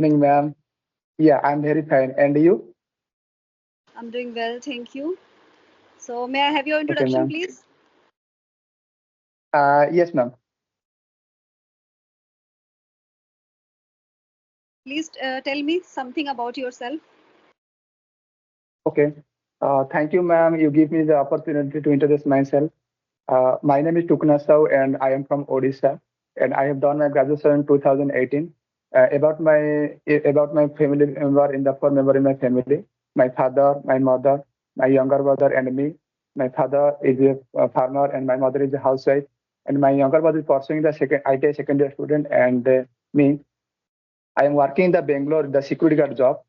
Morning, ma'am. Yeah, I'm very fine. And you? I'm doing well, thank you. So, may I have your Okay, introduction, ma'am. please? Yes, ma'am. Please tell me something about yourself. Okay. Thank you, ma'am. You give me the opportunity to introduce myself. My name is Tuknasau, and I am from Odisha, and I have done my graduation in 2018. About my family member in the four member in my family, my father, my mother, my younger brother, and me. My father is a farmer, and my mother is a housewife, and my younger brother is pursuing the second IT secondary student, and me. I am working in the Bangalore, the security guard job,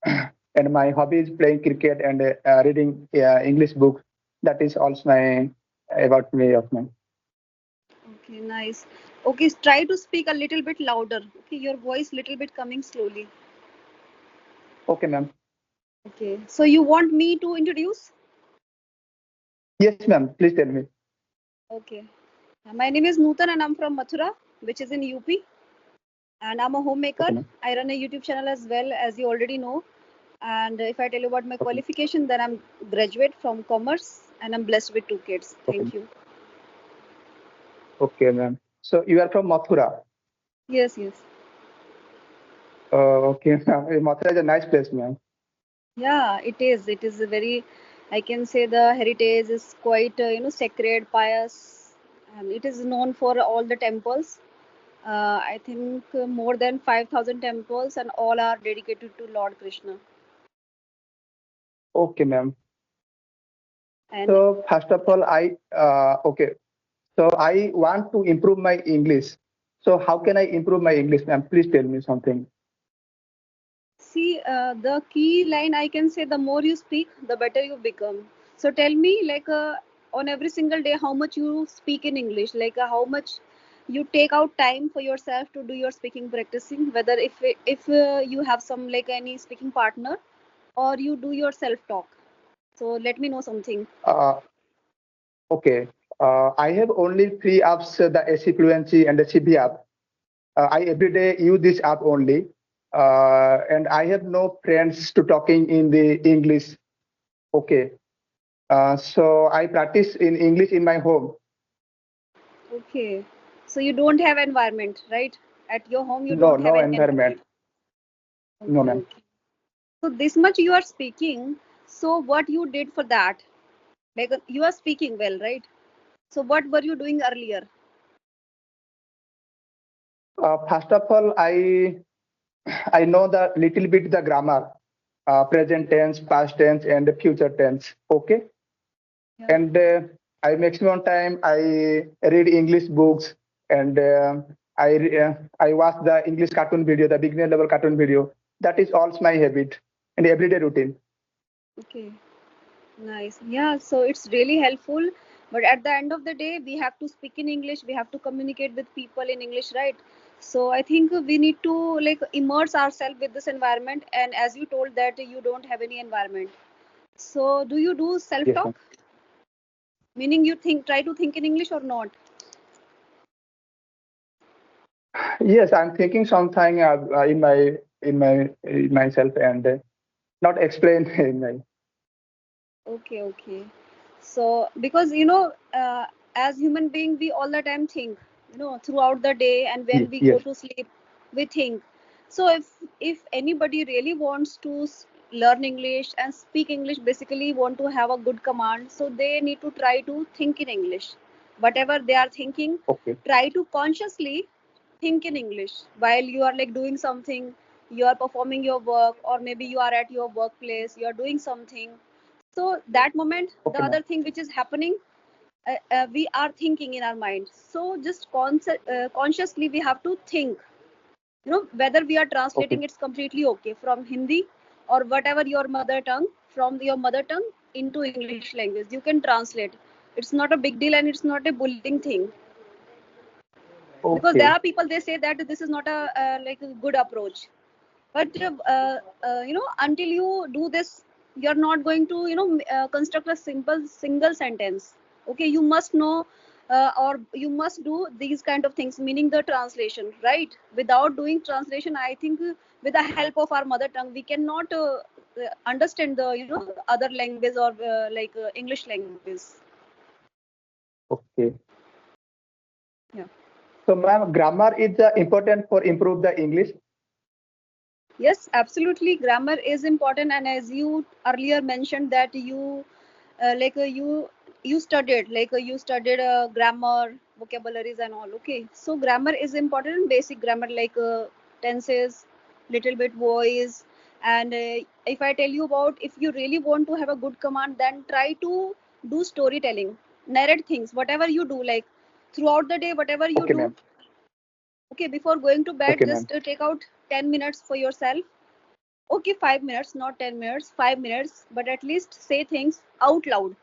and my hobby is playing cricket and reading English books. That is also my about me of mine. Okay, nice. Okay, try to speak a little bit louder. Okay, your voice little bit coming slowly. Okay, ma'am. Okay, so you want me to introduce? Yes, ma'am. Please tell me. Okay. My name is Nootan and I'm from Mathura, which is in UP. And I'm a homemaker. Okay, ma'am. I run a YouTube channel as well, as you already know. And if I tell you about my Okay, qualification, then I'm graduate from commerce and I'm blessed with two kids. okay, Thank you. okay, ma'am. So you are from Mathura. Yes, yes. Okay, ma'am. Mathura is a nice place, ma'am. Yeah, it is. It is a very, I can say the heritage is quite, sacred, pious, and it is known for all the temples. I think more than 5,000 temples, and all are dedicated to Lord Krishna. Okay, ma'am. And So first of all, I okay. So I want to improve my English. So how can I improve my English, ma'am? Please tell me something. see, the key line I can say the more you speak, the better you become. So tell me, like, on every single day, how much you speak in English, like, how much you take out time for yourself to do your speaking practicing, whether if you have some like any speaking partner or you do your self talk. So let me know something. Uh, okay. I have only three apps: the AC Fluency and the CB app. I every day use this app only, and I have no friends to talking in the English. Okay, so I practice in English in my home. Okay. So you don't have environment, right? At your home, you No, don't have no any environment. environment. No, Okay, ma'am. okay. So this much you are speaking. So what you did for that? Like you are speaking well, right? So what were you doing earlier? First of all, I know the little bit the grammar, present tense, past tense, and the future tense. Okay, Yeah. and I maximum time I read English books and I watch the English cartoon video, the beginner level cartoon video. That is also my habit and everyday routine. Okay. Nice. Yeah. So it's really helpful. But at the end of the day, we have to speak in English. We have to communicate with people in English, right? So I think we need to like immerse ourselves with this environment. And as you told that you don't have any environment. So do you do self Yes, ma'am. talk? Meaning you think try to think in English or not? Yes, I'm thinking something in myself and not explain in my. Okay, okay. So, because as human being, we all the time think, throughout the day, and when we go Yes. to sleep, we think. So, if anybody really wants to learn English and speak English, basically want to have a good command, so they need to try to think in English. Whatever they are thinking, Okay. try to consciously think in English while you are like doing something, you are performing your work, or maybe you are at your workplace, you are doing something. So that moment, the Okay, ma'am. other thing which is happening, we are thinking in our mind. So just consciously we have to think, whether we are Okay. translating, it's completely okay, from Hindi or whatever your mother tongue, from your mother tongue into English language, you can translate. It's not a big deal and it's not a bullying thing, because there Okay. are people, they say that this is not a like a good approach. But until you do this, you're not going to construct a simple single sentence. Okay, you must know or you must do these kind of things, meaning the translation, right? Without doing translation, I think with the help of our mother tongue, we cannot understand the other language or English language. Okay. Yeah. So, ma'am, grammar is important for improve the English. Yes, absolutely. Grammar is important, and as you earlier mentioned that you you studied grammar, vocabularies, and all. Okay, so grammar is important. Basic grammar like tenses, little bit voice, and if I tell you about, if you really want to have a good command, then try to do storytelling, narrate things, whatever you do, like throughout the day, whatever you Okay, do. ma'am. Okay, before going to bed, Okay, ma'am. just take out 10 minutes for yourself. Okay, 5 minutes, not 10 minutes, 5 minutes, but at least say things out loud.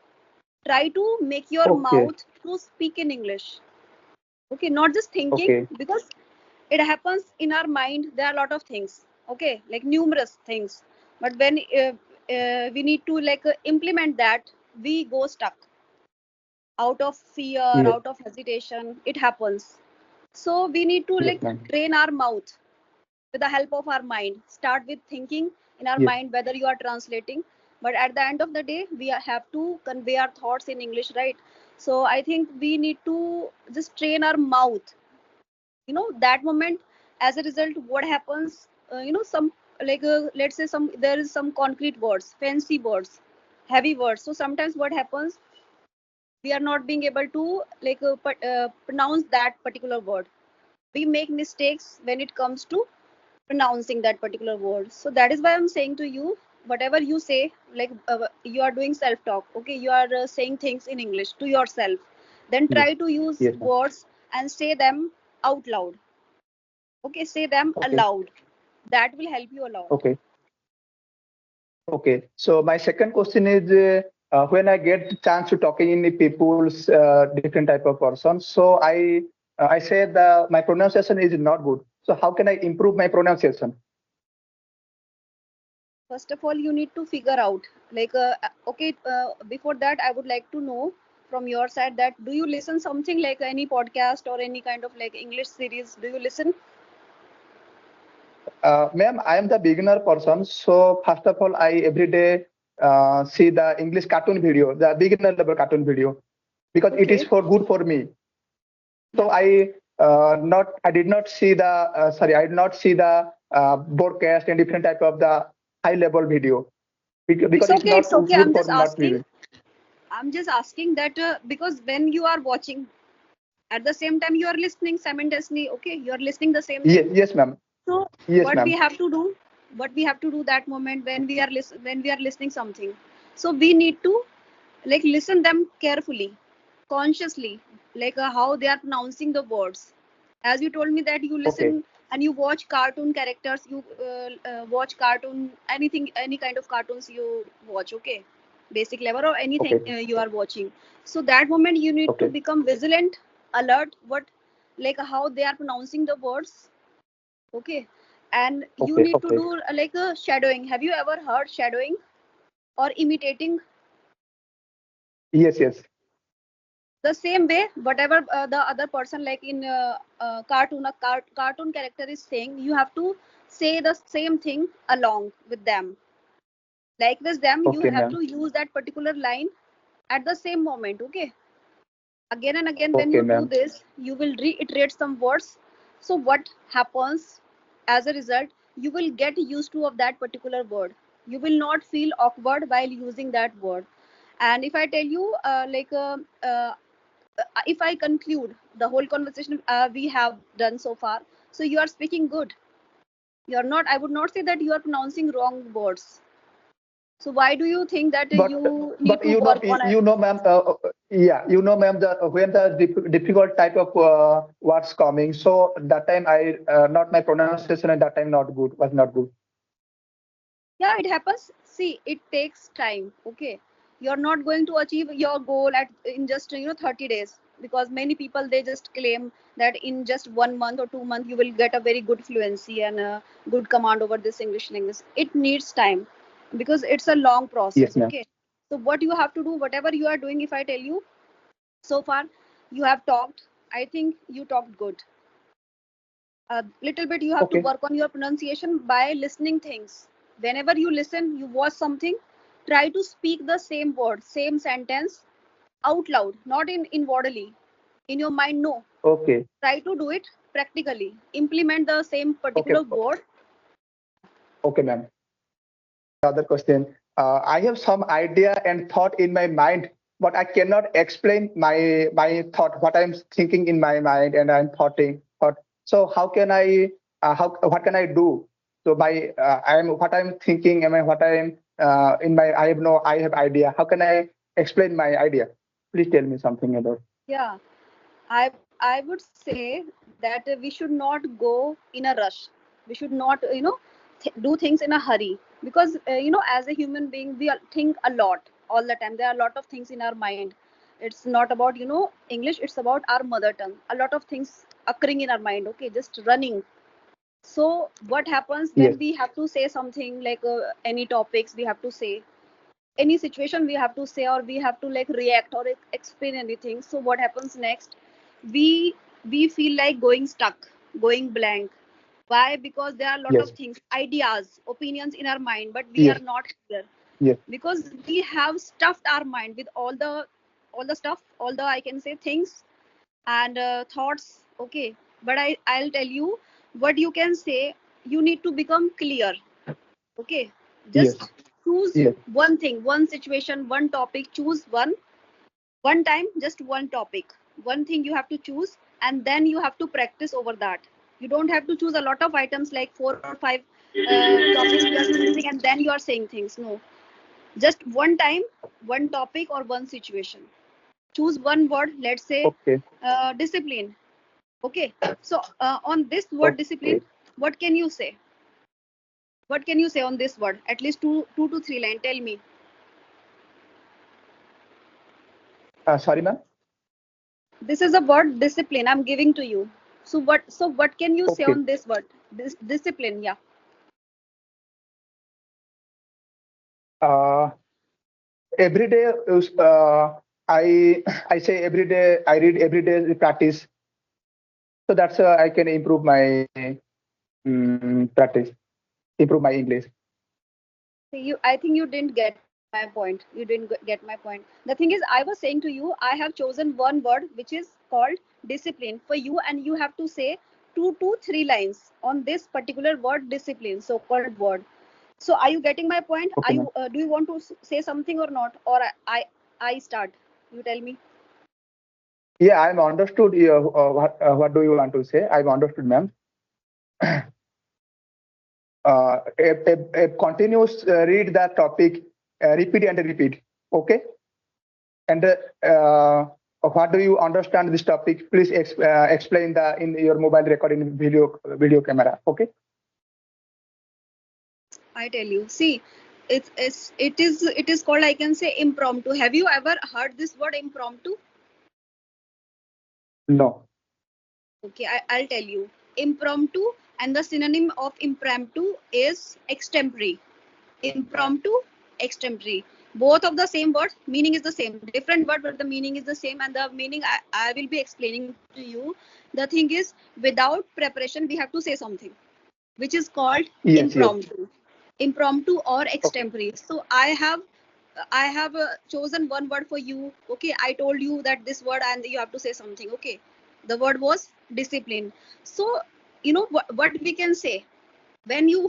Try to make your Okay. mouth to speak in English. Okay, not just thinking, Okay. because it happens in our mind. There are a lot of things. Okay, like numerous things. But when we need to implement that, we go stuck out of fear, Yes. out of hesitation. It happens. So we need to Yes, ma'am. train our mouth with the help of our mind. Start with thinking in our Yes. mind whether you are translating, but at the end of the day, we have to convey our thoughts in English, right? So I think we need to just train our mouth. That moment, as a result, what happens? Some let's say there is some concrete words, fancy words, heavy words. So sometimes what happens? We are not being able to pronounce that particular word. We make mistakes when it comes to pronouncing that particular word. So that is why I'm saying to you, whatever you say, you are doing self talk. Okay, you are saying things in English to yourself, then Yes. try to use Yes, ma'am. words and say them out loud. Okay, say them Okay. aloud. That will help you a lot. Okay. Okay. So my second question is when I get the chance to talking in the people's different type of persons, so I say my pronunciation is not good. So how can I improve my pronunciation? First of all, you need to figure out, okay, before that, I would like to know from your side that do you listen something like any podcast or any kind of English series? Do you listen? Ma'am, I am the beginner person. So first of all, I every day see the English cartoon video, the beginner level cartoon video, because it is Okay. for good for me. Yeah. So I did not see the I did not see the broadcast and different type of the high level video because it's not It's okay. good for not viewing. I'm just asking that because when you are watching, at the same time you are listening simultaneously. Okay, you are listening the same Yes, thing. yes, ma'am. So Yes, what we ma'am. have to do, that moment when we are listening something. So we need to listen them carefully, consciously, how they are pronouncing the words. As you told me that you Okay, listen and you watch cartoon characters, you watch cartoon, any kind of cartoons you watch. Okay, basic level or anything okay, you are watching. So that moment you need to okay, become vigilant, alert, what how they are pronouncing the words. Okay, and you okay, need to okay. do a shadowing. Have you ever heard shadowing or imitating? Yes, yes. The same way, whatever the other person, like in cartoon, cartoon character is saying, you have to say the same thing along with them. Like with them, you Okay, have ma'am. to use that particular line at the same moment. Okay, again and again, when Okay, you do ma'am. this, you will reiterate some words. So what happens as a result, you will get used to of that particular word. You will not feel awkward while using that word. And if I tell you if I conclude the whole conversation we have done so far, so you are speaking good. You're not, I would not say that you are pronouncing wrong words. So why do you think that But you need but to work on it? you know, ma'am. Yeah, you know, ma'am. The when the difficult type of words coming, so that time I not my pronunciation at that time not good was not good. Yeah, it happens. See, it takes time. Okay, you're not going to achieve your goal at in just 30 days, because many people, they just claim that in just 1 month or 2 months you will get a very good fluency and a good command over this English language. It needs time because it's a long Yes, process. ma'am. Okay, so what you have to do, whatever you are doing, if I tell you so far, you have talked. I think you talked good. A little bit you have to Okay. work on your pronunciation by listening things. Whenever you listen, you watch something, try to speak the same word, same sentence out loud, not in inwardly, in your mind. No, Okay. try to do it practically, implement the same Okay. particular word. Okay, ma'am. Another question. I have some idea and thought in my mind, but I cannot explain my thought, what I'm thinking in my mind, and I'm thoughting. Thought. So how can I? What can I do? So by I'm thinking, am I what I'm in my? I have idea. How can I explain my idea? Please tell me something about. Yeah, I would say that we should not go in a rush. We should not do things in a hurry, because as a human being we think a lot all the time. There are a lot of things in our mind. It's not about English, it's about our mother tongue. A lot of things occurring in our mind, okay, just running. So what happens Yes. when we have to say something, like any topics we have to say, any situation we have to say, or we have to like react or explain anything. So what happens next? We we feel like going stuck, going blank. Why? Because there are a lot of Yes. things, ideas, opinions in our mind, but we are Yes. not clear, Yes. because we have stuffed our mind with all the stuff, all the, I can say, things and thoughts. Okay, but I'll tell you what you can say. You need to become clear. Okay, Yes. just choose Yes. one thing, one situation, one topic. Choose one time, just one topic, one thing you have to choose, and then you have to practice over that. You don't have to choose a lot of items, like 4 or 5 topics you are choosing and then you are saying things. No, just one time, one topic or one situation. Choose one word. Let's say Okay. discipline. Okay, so on this word discipline, Okay. what can you say? What can you say on this word? At least two to three lines. Tell me. Sorry, ma'am. This is a word, discipline, I'm giving to you. So what can you say Okay. on this word? This discipline, yeah. Uh, every day I say every day I read every day practice, so that's I can improve my practice, improve my English. See, I think you didn't get my point. You didn't get my point. The thing is, I was saying to you, I have chosen one word which is called discipline for you, and you have to say 2 to 3 lines on this particular word, discipline, so-called word. So are you getting my point? Okay, Are ma'am. you do you want to say something or not, or I start? You tell me. Yeah, I'm understood. What do you want to say? I've understood, ma'am. A continuous read that topic, repeat and repeat. Okay. And what do you understand this topic? Please explain the in your mobile recording video camera. Okay. I tell you. See, it is called, I can say, impromptu. Have you ever heard this word impromptu? No. Okay, I'll tell you. Impromptu, and the synonym of impromptu is extempore. Impromptu, extempore. Both of the same word, meaning is the same. Different word, but the meaning is the same. And the meaning I will be explaining to you. The thing is, without preparation, we have to say something, which is called Yes. Yes. impromptu or Okay. extempore. So I have chosen one word for you. Okay, I told you that this word and you have to say something. Okay, the word was discipline. So what we can say when you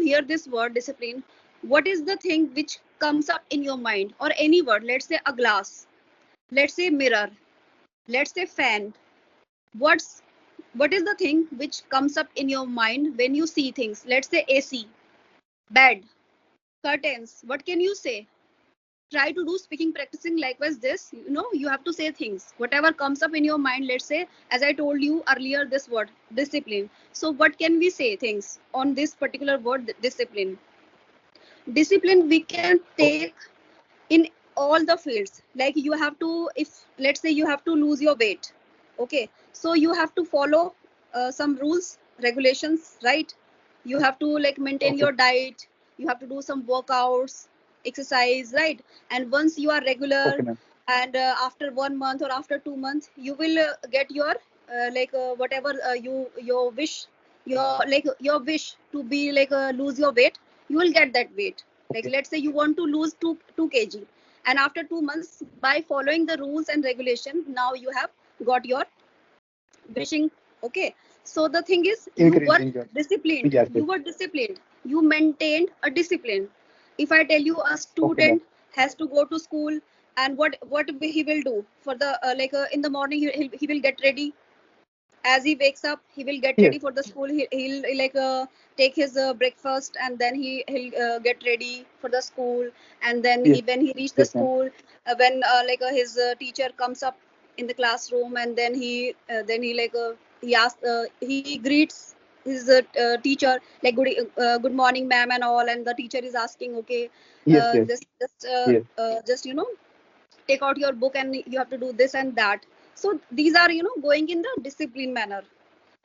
hear this word discipline. What is the thing which comes up in your mind, or any word? Let's say a glass, let's say mirror, let's say fan. What's what is the thing which comes up in your mind when you see things? Let's say AC, bed, curtains. What can you say? Try to do speaking practicing likewise. This, you have to say things whatever comes up in your mind. Let's say, as I told you earlier, this word discipline. So what can we say things on this particular word, discipline? Discipline we can take in all the fields. Like, you have to, if let's say you have to lose your weight. Okay, so you have to follow some rules, regulations, right? You have to like maintain Okay. your diet, you have to do some workouts, exercise, right? And once you are Okay, regular, ma'am. and after 1 month or after 2 months you will get your whatever your wish, your wish to be lose your weight. You will get that weight. Like, Okay. let's say you want to lose 2 kg, and after 2 months, by following the rules and regulation, now you have got your wishing. Okay, so the thing is, you were Increasing your. disciplined, Yes, you yes. were disciplined, you maintained a discipline. If I tell you a Okay, ma'am. student has to go to school, and what he will do for the in the morning, he will get ready. As he wakes up, he will get Yes, ready for the school. He'll take his breakfast, and then he'll get ready for the school. And then yes, when he reach the yes, ma'am. school, when his teacher comes up in the classroom, and he asks, he greets his teacher, like, good morning, ma'am, and all. And the teacher is asking, okay, Yes, yes, yes. just take out your book, and you have to do this and that. So these are going in the discipline manner.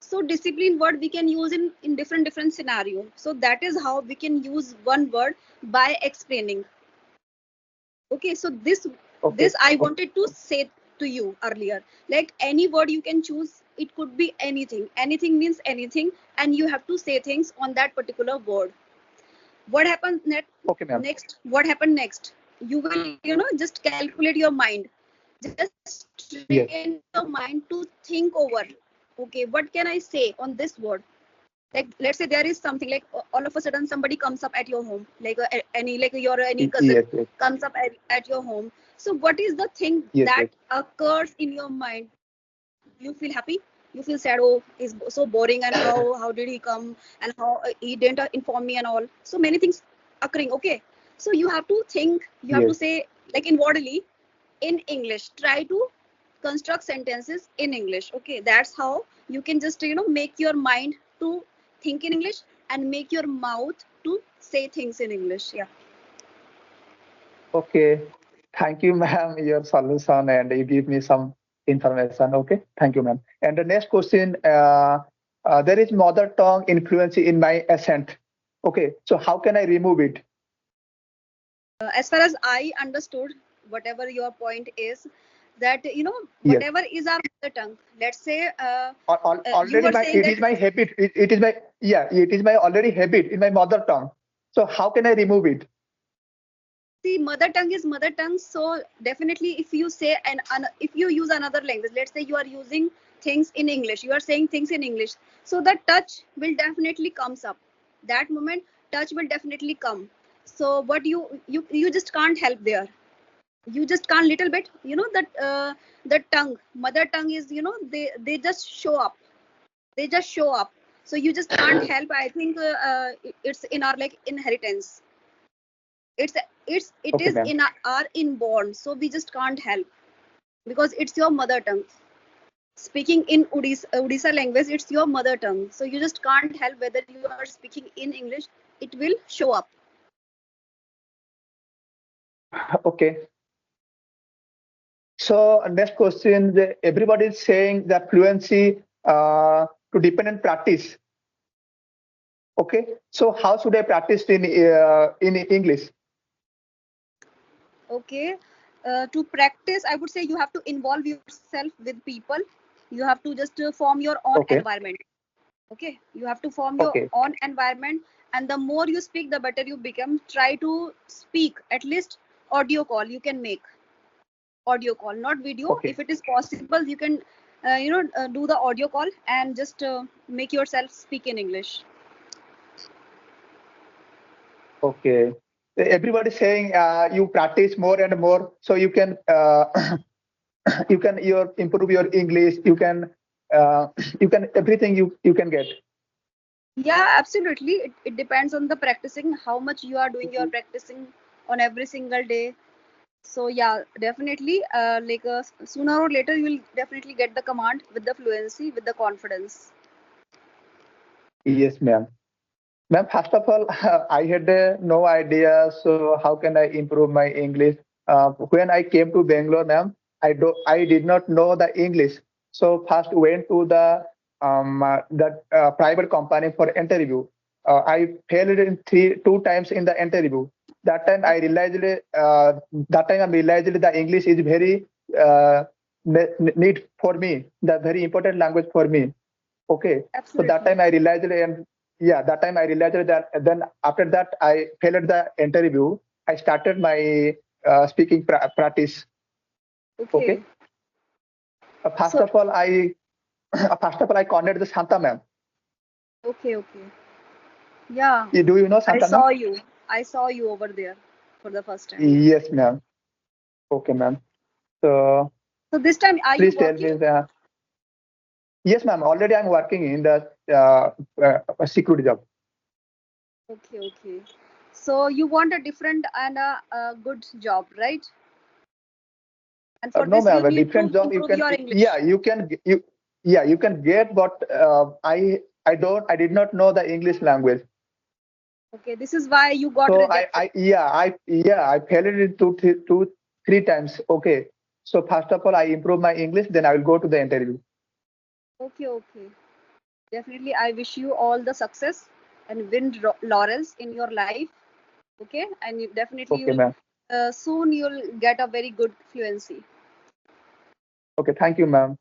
So discipline word we can use in different scenario. So that is how we can use one word by explaining. Okay, so this Okay, I wanted to say to you earlier. Like, any word you can choose, it could be anything. Anything means anything, and you have to say things on that particular word. What happens okay, ma'am. next? What happened next? You will just calculate your mind, just train your Yes, mind to think over. Okay, what can I say on this word? Like, let's say there is something, like, all of a sudden somebody comes up at your home, like any, like your any cousin yes, yes, comes up at your home. So what is the thing yes, that yes. occurs in your mind? You feel happy, you feel sad, oh, he's so boring, and how did he come, and how he didn't inform me, and all. So many things occurring. Okay, so you have to think, you have to Yes. say, like, in wordly, in English. Try to construct sentences in English. Okay, that's how you can just make your mind to think in English, and make your mouth to say things in English. Yeah. Okay. Thank you, ma'am, your solution, and you give me some information. Okay. Thank you, ma'am. And the next question, there is mother tongue influence in my accent. Okay. So how can I remove it? As far as I understood, whatever your point is, that Yes. whatever is our mother tongue, let's say you Already were my, saying it that, is my habit. It is my, yeah, it is my already habit in my mother tongue. So how can I remove it? see, mother tongue is mother tongue. So definitely, if you say, if you use another language, let's say you are using things in English, you are saying things in English, so the touch will definitely comes up. That moment, touch will definitely come. So what you just can't help there. You just can't, little bit, that the tongue, mother tongue is, they just show up. They just show up. So you just can't help. I think it's in our, like, inheritance. It Okay, is ma'am. in our inborn. So we just can't help, because it's your mother tongue. Speaking in Odisha language, it's your mother tongue. So you just can't help whether you are speaking in English. It will show up. Okay. So next question, everybody is saying that fluency to depend on practice. Okay. So how should I practice in English? Okay. To practice, I would say you have to involve yourself with people. You have to just form your own Okay. environment. Okay, you have to form your Okay. own environment, and the more you speak, the better you become. Try to speak at least audio call. You can make audio call, not video. Okay. If it is possible, you can do the audio call, and just make yourself speak in English. Okay. Everybody saying you practice more and more, so you can you can improve your English. You can uh, you can everything you can get. Yeah, absolutely. It depends on the practicing, how much you are doing your practicing on every single day. So yeah, definitely, sooner or later, you will definitely get the command with the fluency, with the confidence. Yes, ma'am. Ma'am, first of all, I had no idea. So how can I improve my English? When I came to Bangalore, ma'am, I did not know the English. So first went to the private company for interview. I failed in two times in the interview. that time I realized that English is very need for me, the very important language for me. Okay, so that Absolutely. time I realized, and yeah, that time I realized that. Then after that, I failed the interview. I started my speaking practice. Okay, Okay. first So, of all, I first of all I contacted the Santa ma'am. okay. Yeah, Do you know I Santa ma'am? saw you. I saw you over there for the first time. Yes, ma'am. Okay, ma'am. So So this time, are you please tell working? me the. Yes, ma'am. Already I'm working in the security job. Okay. So you want a different and a good job, right? And for No, this, you ma'am. A need different to job you improve can. your Yeah, English. you can get, but I did not know the English language. Okay, this is why you got So rejected. I failed it three times. Okay. So first of all, I improve my English, then I will go to the interview. Okay. Definitely, I wish you all the success and win laurels in your life. Okay, and definitely Okay, you'll ma'am. soon you'll get a very good fluency. Okay, thank you, ma'am.